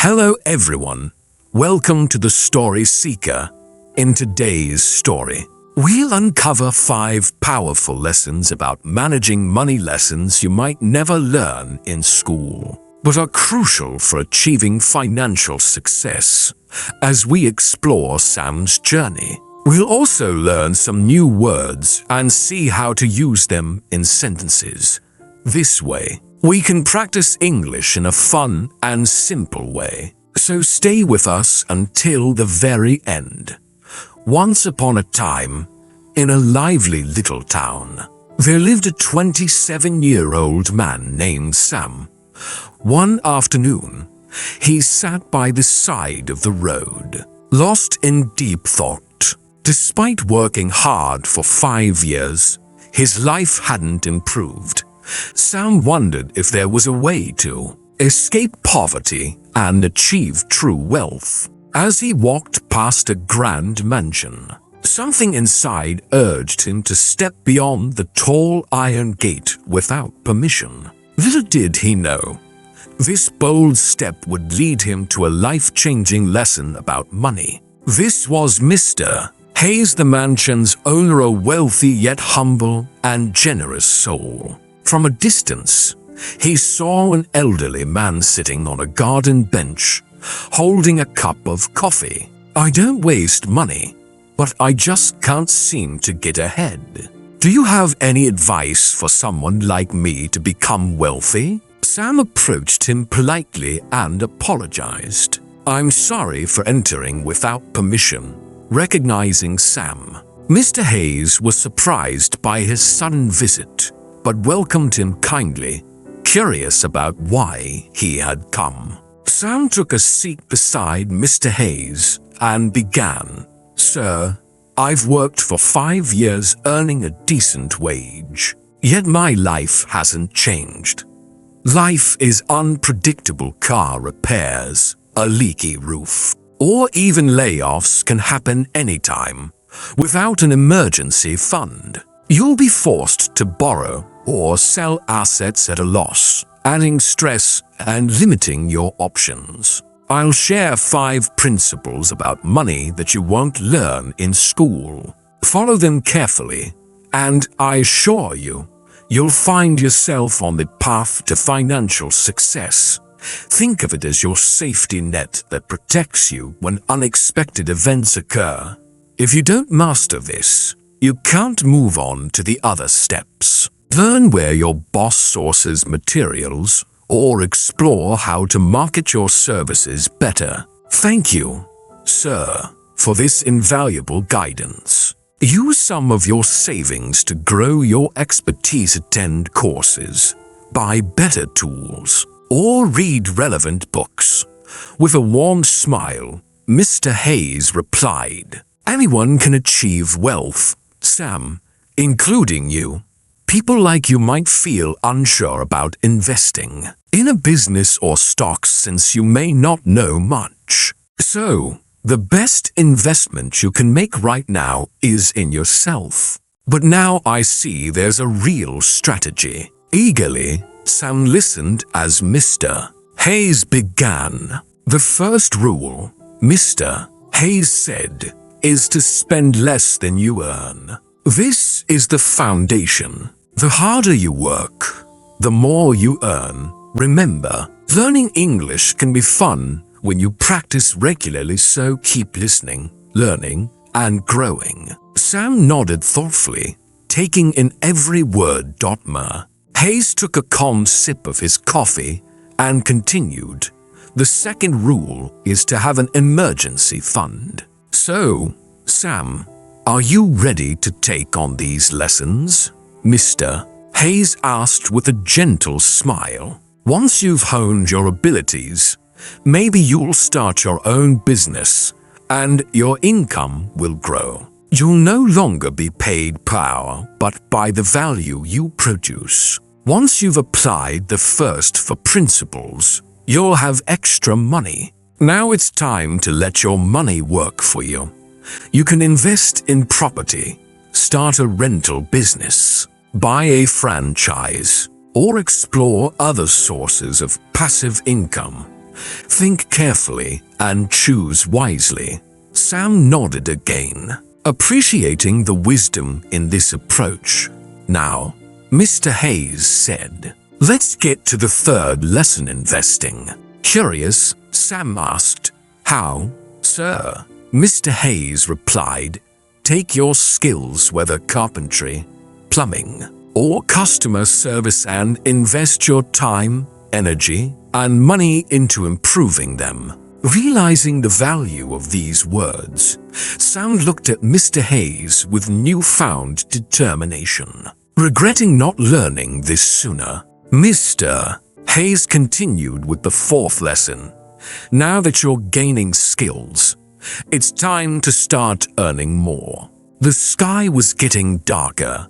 Hello everyone, welcome to the Story Seeker. In today's story, we'll uncover 5 powerful lessons about managing money, lessons you might never learn in school, but are crucial for achieving financial success. As we explore Sam's journey, we'll also learn some new words and see how to use them in sentences. This way, we can practice English in a fun and simple way. So stay with us until the very end. Once upon a time, in a lively little town, there lived a 27-year-old man named Sam. One afternoon, he sat by the side of the road, lost in deep thought. Despite working hard for 5 years, his life hadn't improved. Sam wondered if there was a way to escape poverty and achieve true wealth. As he walked past a grand mansion, something inside urged him to step beyond the tall iron gate without permission. Little did he know, this bold step would lead him to a life-changing lesson about money. This was Mr. Hayes, the mansion's owner, a wealthy yet humble and generous soul. From a distance, he saw an elderly man sitting on a garden bench, holding a cup of coffee. "I don't waste money, but I just can't seem to get ahead. Do you have any advice for someone like me to become wealthy?" Sam approached him politely and apologized. "I'm sorry for entering without permission." Recognizing Sam, Mr. Hayes was surprised by his sudden visit, but welcomed him kindly, curious about why he had come. Sam took a seat beside Mr. Hayes and began, "Sir, I've worked for 5 years earning a decent wage, yet my life hasn't changed. Life is unpredictable. Car repairs, a leaky roof, or even layoffs can happen anytime. Without an emergency fund, you'll be forced to borrow or sell assets at a loss, adding stress and limiting your options. I'll share 5 principles about money that you won't learn in school. Follow them carefully, and I assure you, you'll find yourself on the path to financial success. Think of it as your safety net that protects you when unexpected events occur. If you don't master this, you can't move on to the other steps. Learn where your boss sources materials or explore how to market your services better. Thank you, sir, for this invaluable guidance. Use some of your savings to grow your expertise, attend courses, buy better tools, or read relevant books." With a warm smile, Mr. Hayes replied, "Anyone can achieve wealth, Sam, including you. People like you might feel unsure about investing in a business or stocks since you may not know much. So, the best investment you can make right now is in yourself. But now I see there's a real strategy." Eagerly, Sam listened as Mr. Hayes began. "The first rule," Mr. Hayes said, "is to spend less than you earn. This is the foundation. The harder you work, the more you earn. Remember, learning English can be fun when you practice regularly, so keep listening, learning, and growing." Sam nodded thoughtfully, taking in every word. Hayes took a calm sip of his coffee and continued, "The second rule is to have an emergency fund." "So, Sam, are you ready to take on these lessons?" Mr. Hayes asked with a gentle smile. "Once you've honed your abilities, maybe you'll start your own business and your income will grow. You'll no longer be paid per hour, but by the value you produce. Once you've applied the first 4 principles, you'll have extra money. Now it's time to let your money work for you. You can invest in property, start a rental business, buy a franchise, or explore other sources of passive income. Think carefully and choose wisely. Sam nodded again, appreciating the wisdom in this approach. Now, Mr. Hayes said, "Let's get to the third lesson, investing." Curious, Sam asked, "How, sir?" Mr. Hayes replied, "Take your skills, whether carpentry, plumbing, or customer service, and invest your time, energy, and money into improving them." Realizing the value of these words, Sam looked at Mr. Hayes with newfound determination. Regretting not learning this sooner, Mr. Hayes continued with the fourth lesson. "Now that you're gaining skills, it's time to start earning more." The sky was getting darker,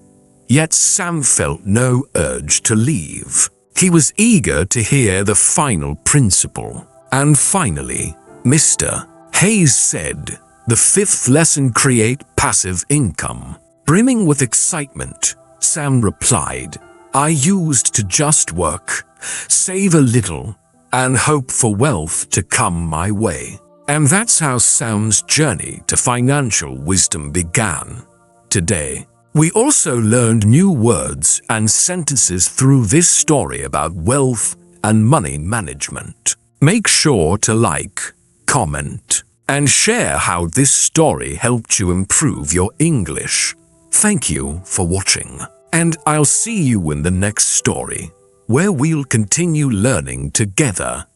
yet Sam felt no urge to leave. He was eager to hear the final principle. And finally, Mr. Hayes said, "The fifth lesson: create passive income." Brimming with excitement, Sam replied, "I used to just work, save a little, and hope for wealth to come my way." And that's how Sam's journey to financial wisdom began. Today, we also learned new words and sentences through this story about wealth and money management. Make sure to like, comment, and share how this story helped you improve your English. Thank you for watching, and I'll see you in the next story, where we'll continue learning together.